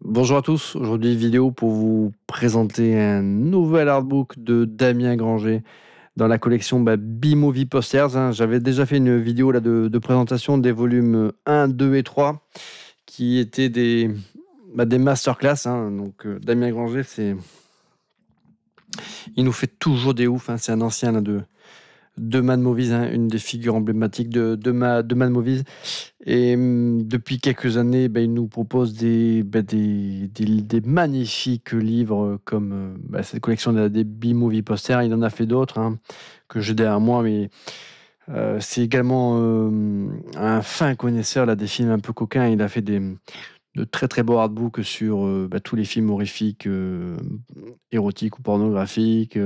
Bonjour à tous, aujourd'hui vidéo pour vous présenter un nouvel artbook de Damien Granger dans la collection B-Movie Posters, hein. J'avais déjà fait une vidéo là, de présentation des volumes 1, 2 et 3 qui étaient des masterclass, hein. Donc Damien Granger, il nous fait toujours des ouf, hein. C'est un ancien là, de Mad Movies, hein, une des figures emblématiques de Mad Movies. Et depuis quelques années, il nous propose des magnifiques livres comme cette collection des B-Movie Posters. Il en a fait d'autres, hein, que j'ai derrière moi, mais c'est également un fin connaisseur là, des films un peu coquins. Il a fait de très très beaux artbooks sur tous les films horrifiques, érotiques ou pornographiques,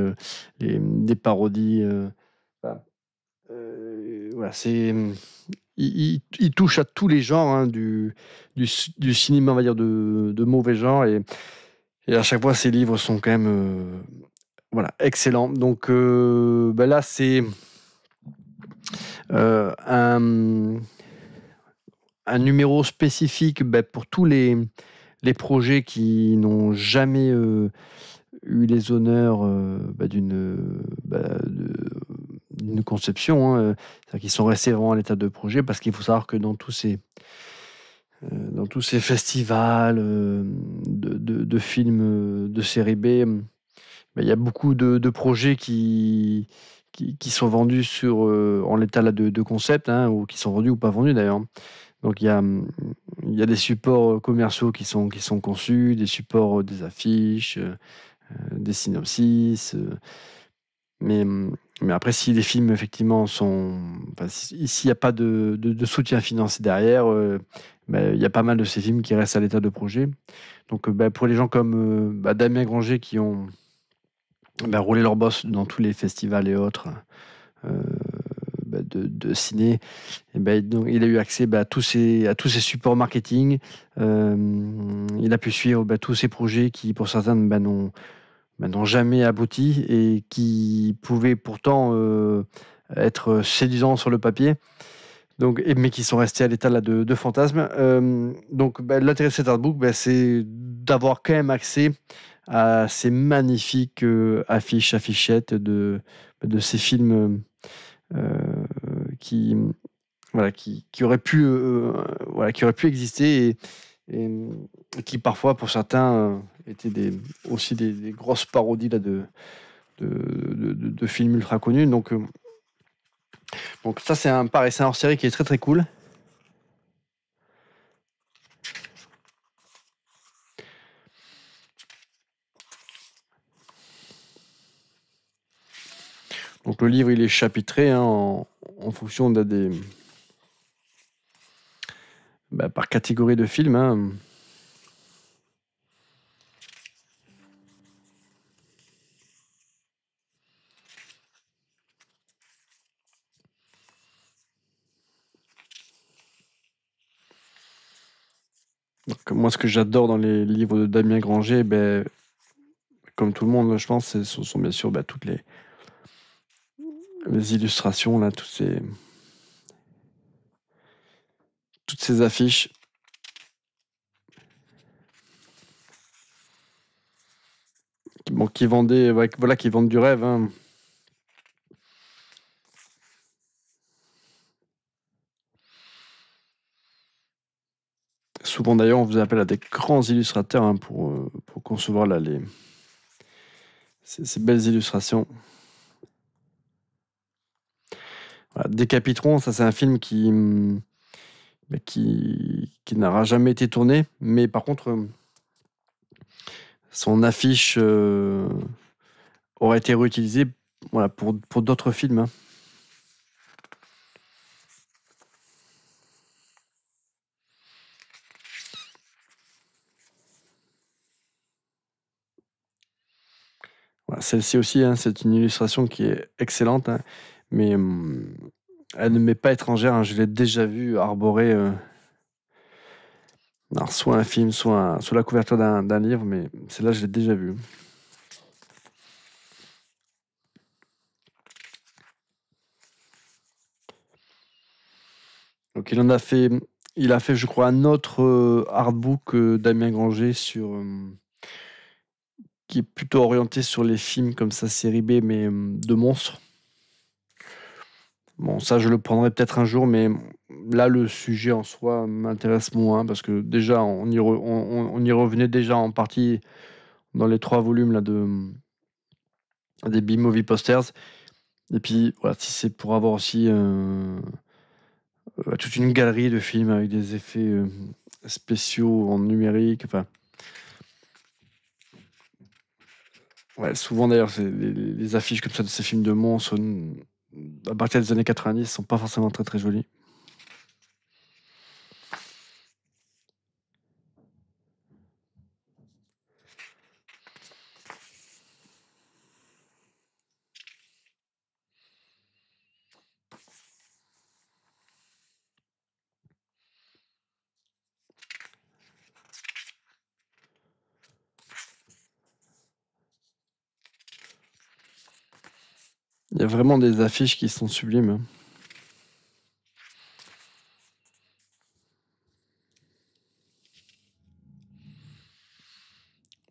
des parodies. Voilà. Voilà, il touche à tous les genres, hein, du cinéma, on va dire, de mauvais genre, et à chaque fois, ses livres sont quand même voilà, excellents. Donc là, c'est euh, un, un numéro spécifique pour tous les projets qui n'ont jamais eu les honneurs d'une conception, hein, c'est-à-dire qu'ils sont restés vraiment à l'état de projet, parce qu'il faut savoir que dans tous ces festivals de films de série B, il y a beaucoup de projets qui sont vendus en l'état là, de concept, hein, ou qui sont vendus ou pas vendus d'ailleurs. Donc il y a des supports commerciaux qui sont conçus, des supports, des affiches, des synopsis. Mais, mais après, si les films, effectivement, s'il n'y a pas de soutien financier derrière, il y a pas mal de ces films qui restent à l'état de projet. Donc, pour les gens comme Damien Granger qui ont roulé leur boss dans tous les festivals et autres euh, de ciné, et donc, il a eu accès à tous ces supports marketing. Il a pu suivre tous ces projets qui, pour certains, n'ont jamais abouti et qui pouvaient pourtant être séduisants sur le papier, donc, mais qui sont restés à l'état là, de fantasmes. Donc l'intérêt de cet artbook, c'est d'avoir quand même accès à ces magnifiques affichettes de ces films euh, qui, qui auraient pu exister, et qui parfois, pour certains, étaient aussi des grosses parodies là, de films ultra connus. Donc ça, pareil, c'est un hors-série qui est très très cool. Donc le livre, il est chapitré, hein, en fonction par catégorie de films, hein. Donc, moi, ce que j'adore dans les livres de Damien Granger, comme tout le monde, je pense, ce sont bien sûr toutes les illustrations, là, toutes ces affiches. Bon, qui vendaient, voilà, qui vendent du rêve, hein. Souvent d'ailleurs, on vous appelle à des grands illustrateurs, hein, pour concevoir là, ces belles illustrations. Voilà, Décapitron, ça c'est un film qui n'aura jamais été tourné, mais par contre, son affiche aurait été réutilisée, voilà, pour d'autres films, hein. Voilà, celle-ci aussi, hein, c'est une illustration qui est excellente, hein, mais elle ne m'est pas étrangère, hein. Je l'ai déjà vue arborer alors, soit un film, soit la couverture d'un livre, mais celle-là, je l'ai déjà vue. Donc il en a fait Il a fait, je crois, un autre artbook, Damien Granger, qui est plutôt orienté sur les films comme ça, série B, mais de monstres. Bon, ça, je le prendrai peut-être un jour, mais là, le sujet en soi m'intéresse moins parce que déjà, on y revenait déjà en partie dans les 3 volumes là, des B-Movie Posters. Et puis, voilà, si c'est pour avoir aussi toute une galerie de films avec des effets spéciaux en numérique, enfin, ouais, souvent d'ailleurs, les affiches comme ça de ces films de monstres, à partir des années 90, sont pas forcément très très jolies. Il y a vraiment des affiches qui sont sublimes, hein.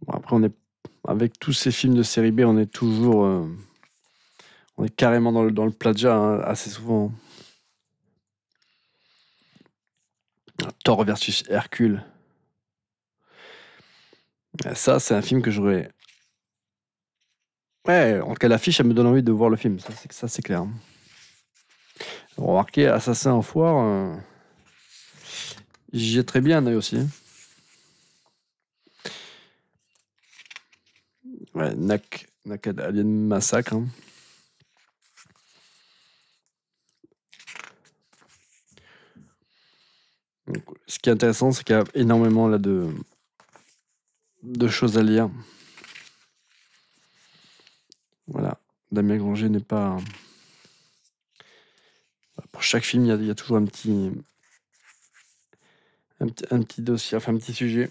Bon, après, avec tous ces films de série B, on est carrément dans le plagiat, hein, assez souvent. Thor versus Hercule. Ça, c'est un film que j'aurais. Ouais, en tout cas, l'affiche, elle me donne envie de voir le film. Ça, c'est clair. Remarquez, Assassin en foire, j'y jetterais bien un œil aussi, hein. Ouais, Nak Alien Massacre, hein. Donc, ce qui est intéressant, c'est qu'il y a énormément là de choses à lire. Voilà. Damien Granger n'est pas. Pour chaque film, il y a toujours un petit dossier, enfin un petit sujet.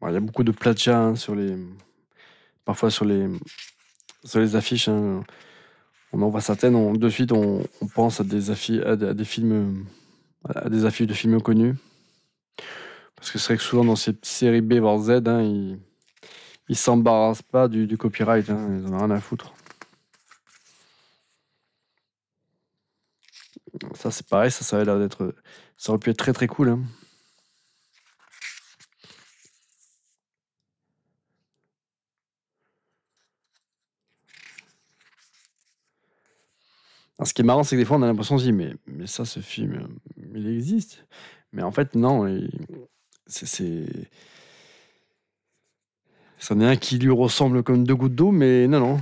Il y a beaucoup de plagiat, hein, parfois sur les affiches, hein. On en voit certaines, de suite on pense à des affiches, à des films, à des affiches de films connus. Parce que c'est vrai que souvent dans ces séries B voire Z, hein, ils s'embarrassent pas du copyright, hein, ils en ont rien à foutre. Ça c'est pareil, ça avait l'air d'être. Ça aurait pu être très très cool, hein. Alors, ce qui est marrant, c'est que des fois on a l'impression de se dire, mais ça, ce film, il existe. Mais en fait, non, c'est. C'en est un qui lui ressemble comme 2 gouttes d'eau, mais non, non.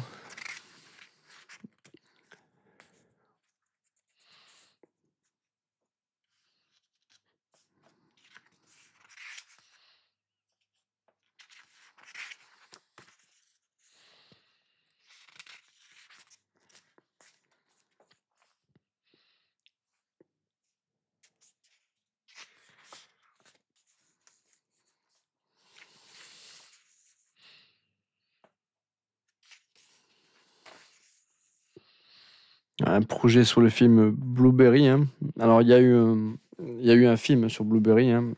Un projet sur le film Blueberry, hein. Alors, il y a eu un film sur Blueberry, hein.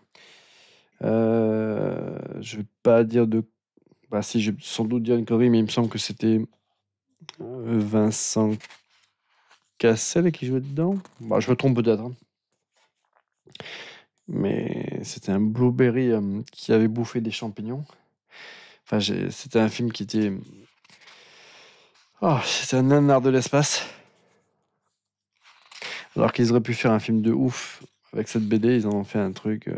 Je vais pas dire de. Bah, si, j'ai sans doute dire une connerie, mais il me semble que c'était Vincent Cassel qui jouait dedans. Bah, je me trompe peut-être, hein. Mais c'était un Blueberry qui avait bouffé des champignons. Enfin, c'était un film qui était. Oh, c'était un nanar de l'espace. Alors qu'ils auraient pu faire un film de ouf avec cette BD, ils en ont fait un truc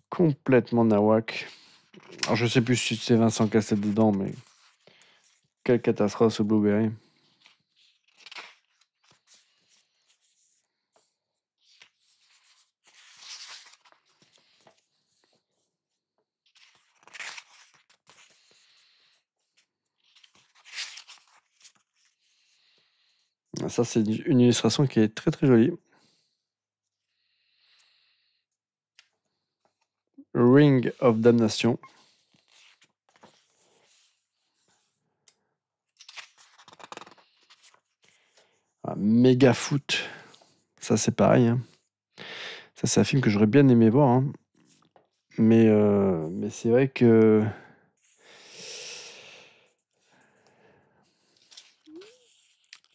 complètement nawak. Alors, je sais plus si c'est Vincent Cassel dedans, mais quelle catastrophe ce Blueberry. Ça, c'est une illustration qui est très très jolie. Ring of Damnation. Méga Foot. Ça, c'est pareil, hein. Ça, c'est un film que j'aurais bien aimé voir, hein. Mais c'est vrai que...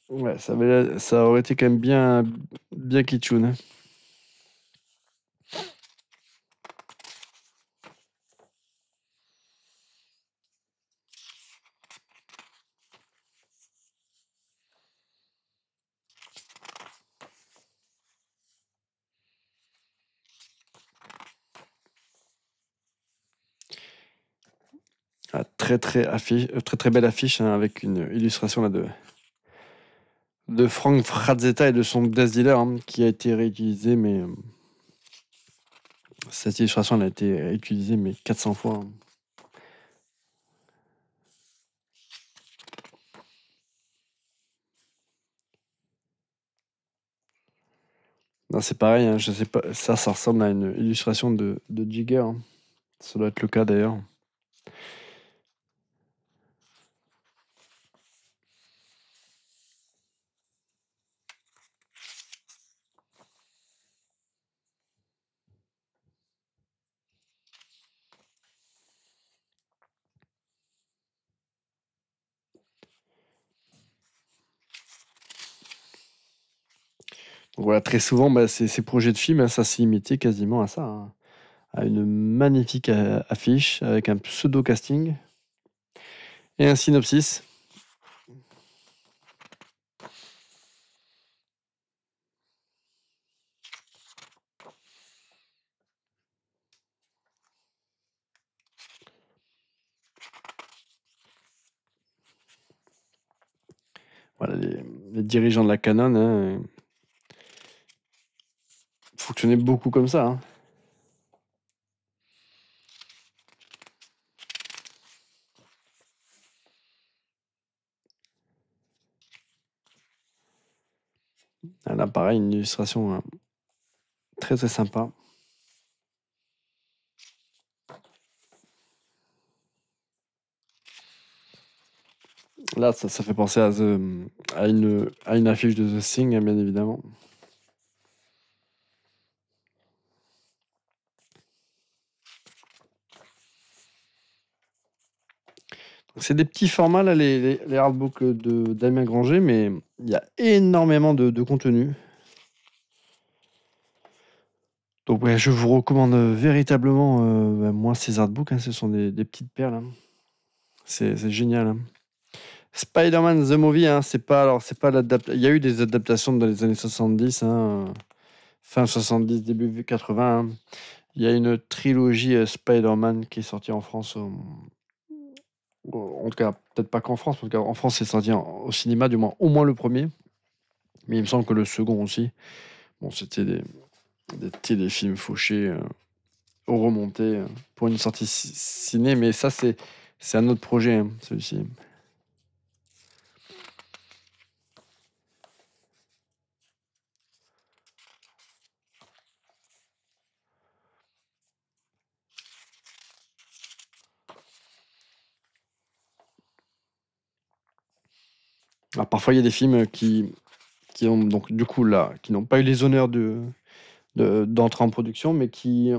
Ouais, ça aurait été quand même bien kitschoun, hein. Très très belle affiche, hein, avec une illustration là de Frank Frazetta et de son Death Dealer, hein, qui a été réutilisée, mais cette illustration elle a été utilisée mais 400 fois, hein. Non, c'est pareil, hein, je sais pas, ça ressemble à une illustration de Jigger, hein. Ça doit être le cas d'ailleurs. Donc voilà, très souvent, ces projets de films, hein, ça s'est limité quasiment à ça, hein, à une magnifique affiche avec un pseudo-casting et un synopsis. Voilà, les dirigeants de la Canon, hein, fonctionnaient beaucoup comme ça, hein. Là, pareil, une illustration, très très sympa. Là, ça fait penser à une affiche de The Thing, hein, bien évidemment. C'est des petits formats, là, les artbooks de Damien Granger, mais il y a énormément de contenu. Donc, ouais, je vous recommande véritablement, moi, ces artbooks, hein, ce sont des petites perles, hein. C'est génial, hein. Spider-Man The Movie, hein, c'est pas il y a eu des adaptations dans les années 70, hein, fin 70, début 80, hein. Il y a une trilogie Spider-Man qui est sortie en France, en tout cas, peut-être pas qu'en France, parce qu'en France, c'est sorti au cinéma, du moins, au moins le premier. Mais il me semble que le second aussi. Bon, c'était des films fauchés, remontés, pour une sortie ciné, mais ça, c'est un autre projet, hein, celui-ci. Alors, parfois, il y a des films qui ont donc du coup là, qui n'ont pas eu les honneurs d'entrer en production, mais qui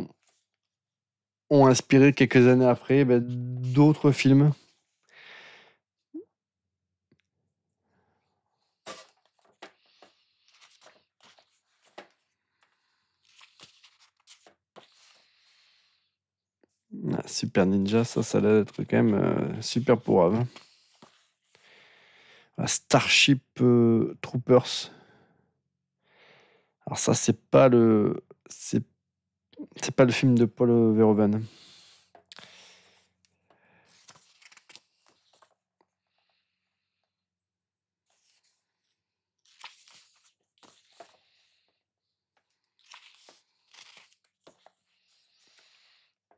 ont inspiré quelques années après d'autres films. Super Ninja, ça a l'air d'être quand même super pourrave, hein. Starship Troopers. Alors ça, c'est pas le film de Paul Verhoeven.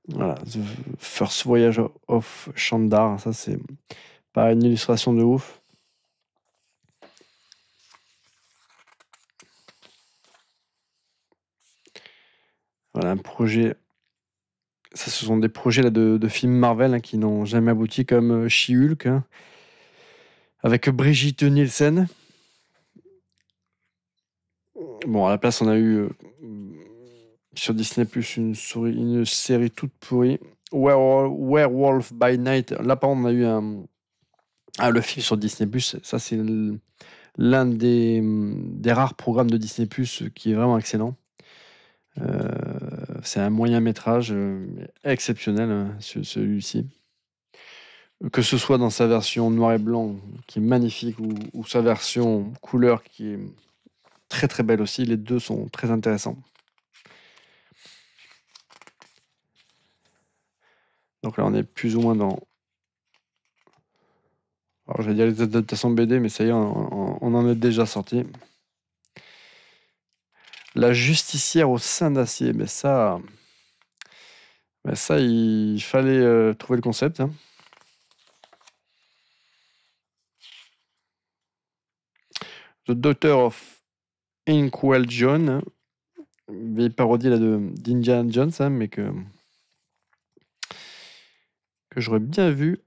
Voilà, The First Voyage of Chandar, ça c'est pas une illustration de ouf. Voilà, un projet Ça, ce sont des projets là, de films Marvel, hein, qui n'ont jamais abouti, comme She-Hulk, hein, avec Brigitte Nielsen. Bon, à la place, on a eu sur Disney Plus une série toute pourrie, Werewolf by Night. Là, par contre, on a eu le film sur Disney Plus. Ça, c'est l'un des rares programmes de Disney Plus qui est vraiment excellent. C'est un moyen métrage exceptionnel, hein, celui-ci. Que ce soit dans sa version noir et blanc, qui est magnifique, ou sa version couleur, qui est très très belle aussi. Les deux sont très intéressants. Donc là, on est plus ou moins dans... Alors, j'allais dire les adaptations BD, mais ça y est, on en est déjà sorti. La justicière au sein d'acier, mais ça, il fallait trouver le concept, hein. The Daughter of Inkwell John, hein. Vieille parodie là d'Indiana Jones, hein, mais que j'aurais bien vu.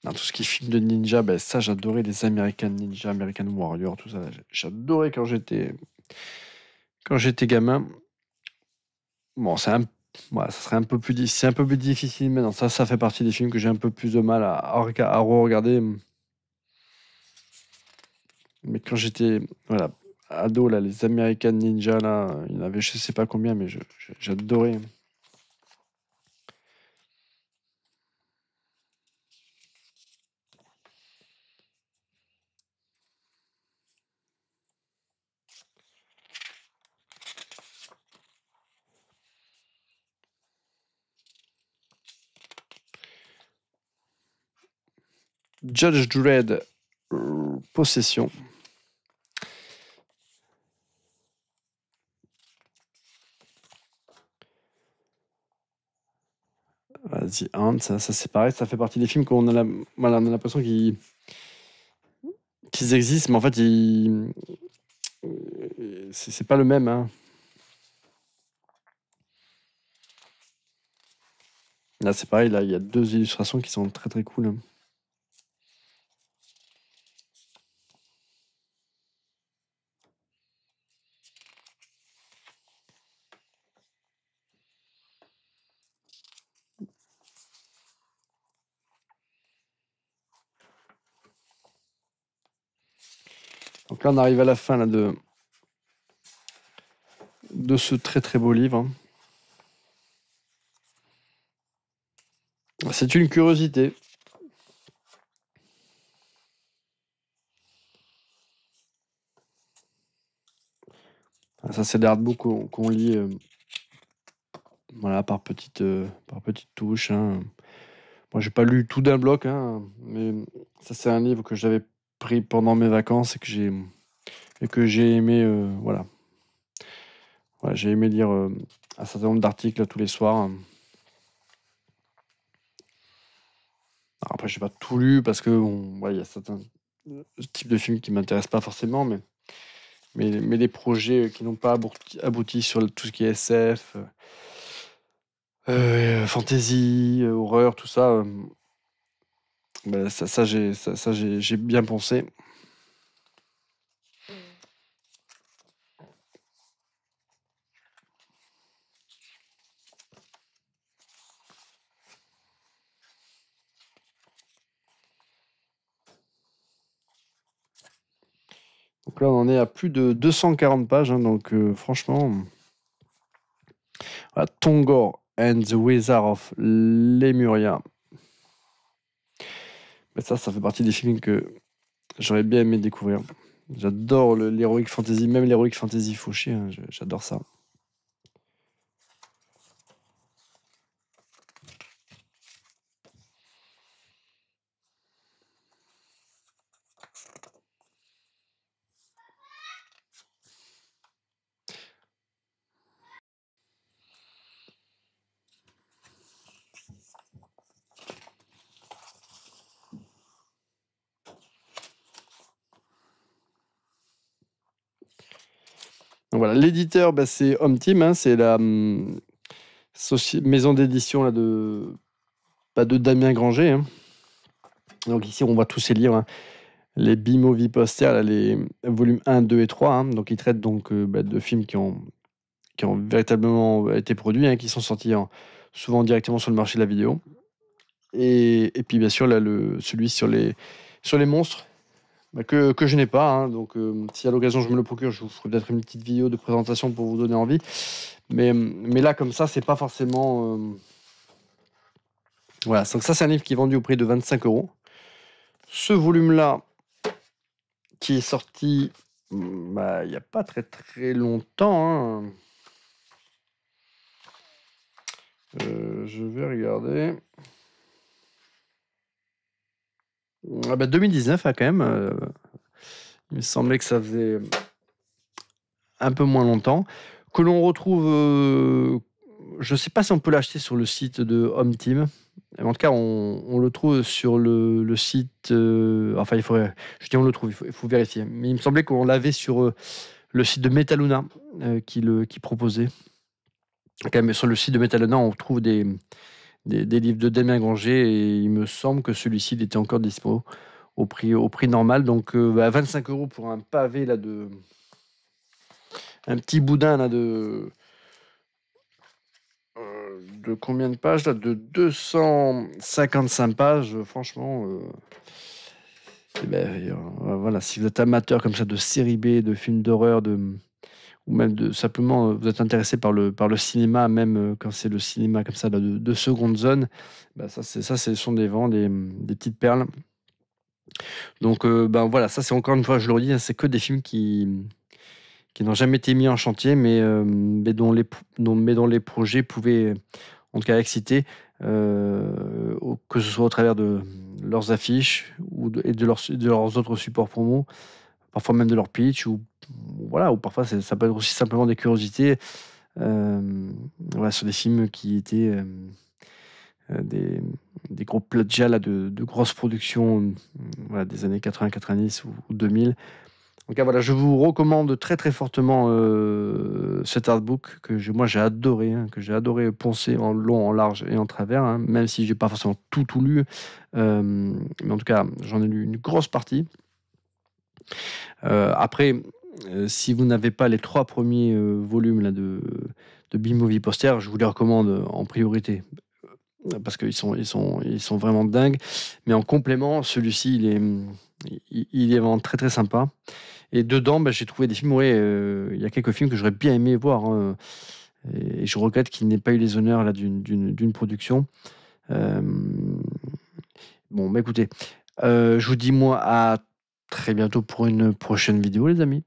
Dans tout ce qui est film de ninja, ça j'adorais les American Ninja, American Warrior, tout ça. J'adorais quand j'étais gamin. Bon, ça serait un peu plus, c'est un peu plus difficile maintenant. Ça fait partie des films que j'ai un peu plus de mal à re-regarder. Mais quand j'étais ado, là, les American Ninja, là, il y en avait je sais pas combien, mais j'adorais. Judge Dredd, Possession. Vas-y, Hunt, ça c'est pareil, ça fait partie des films qu'on a on a l'impression qu'ils existent, mais en fait, c'est pas le même, hein. Là, c'est pareil, là, il y a 2 illustrations qui sont très très cool, hein. Donc là, on arrive à la fin là, de ce très très beau livre, hein. C'est une curiosité. Ça, c'est des artbooks qu'on lit par petites touches, hein. Moi, j'ai pas lu tout d'un bloc, hein, mais ça, c'est un livre que j'avais pris pendant mes vacances et que j'ai aimé, voilà. Ouais, j'ai aimé lire un certain nombre d'articles tous les soirs. Alors après, j'ai pas tout lu parce que bon, il y a certains types de films qui m'intéressent pas forcément, mais les projets qui n'ont pas abouti sur tout ce qui est SF, fantasy, horreur, tout ça, j'ai bien pensé. Donc là, on en est à plus de 240 pages, hein, donc franchement, voilà, Tongor and the Wizard of Lemuria. Ça fait partie des films que j'aurais bien aimé découvrir. J'adore l'heroic fantasy, même l'heroic fantasy fauché, hein, j'adore ça. Donc voilà, l'éditeur, bah, c'est Home Team, hein, c'est la maison d'édition là, de Damien Granger. Hein. Donc ici, on voit tous ces livres, hein. Les B-Movie Posters, là, les volumes 1, 2 et 3. Hein. Donc ils traitent donc, de films qui ont véritablement été produits, hein, qui sont sortis souvent directement sur le marché de la vidéo. Et puis bien sûr, là, celui sur les monstres, bah, que je n'ai pas. Hein. Donc si à l'occasion je me le procure, je vous ferai peut-être une petite vidéo de présentation pour vous donner envie. Mais là, comme ça, c'est pas forcément... Voilà, donc ça, c'est un livre qui est vendu au prix de 25 €. Ce volume-là, qui est sorti il n'y a pas très très longtemps. Hein. Je vais regarder. 2019, hein, quand même. Il me semblait que ça faisait un peu moins longtemps. Que l'on retrouve... je ne sais pas si on peut l'acheter sur le site de Home Team. En tout cas, on le trouve sur le site... enfin, il faudrait... Je dis on le trouve, il faut vérifier. Mais il me semblait qu'on l'avait sur le site de Metaluna qui proposait. Quand même, sur le site de Metaluna, on trouve des livres de Damien Granger et il me semble que celui-ci il était encore dispo au prix normal. Donc 25 € pour un pavé là, un petit boudin là, de combien de pages là, de 255 pages. Franchement, voilà, si vous êtes amateur comme ça de série B, de films d'horreur, ou même simplement vous êtes intéressé par le cinéma, même quand c'est le cinéma comme ça là, de seconde zone, ce sont des petites perles. Donc voilà, ça c'est encore une fois, je le redis, hein, c'est que des films qui n'ont jamais été mis en chantier, mais dont les projets pouvaient en tout cas exciter, que ce soit au travers de leurs affiches et de leurs autres supports promo, parfois même de leur pitch, ou parfois ça peut être aussi simplement des curiosités sur des films qui étaient des gros plagiats là, de grosses productions des années 80, 90 ou 2000. Donc voilà, je vous recommande très très fortement cet artbook que moi j'ai adoré, hein, que j'ai adoré poncer en long, en large et en travers, hein, même si j'ai pas forcément tout lu, mais en tout cas j'en ai lu une grosse partie. Après, si vous n'avez pas les 3 premiers volumes là, de B-Movie Poster, je vous les recommande en priorité parce qu'ils sont vraiment dingues. Mais en complément, celui-ci, il est vraiment très très sympa. Et dedans, j'ai trouvé des films, il y a quelques films que j'aurais bien aimé voir. Hein, et je regrette qu'il n'ait pas eu les honneurs là, d'une production. Bon, écoutez, je vous dis moi à très bientôt pour une prochaine vidéo, les amis.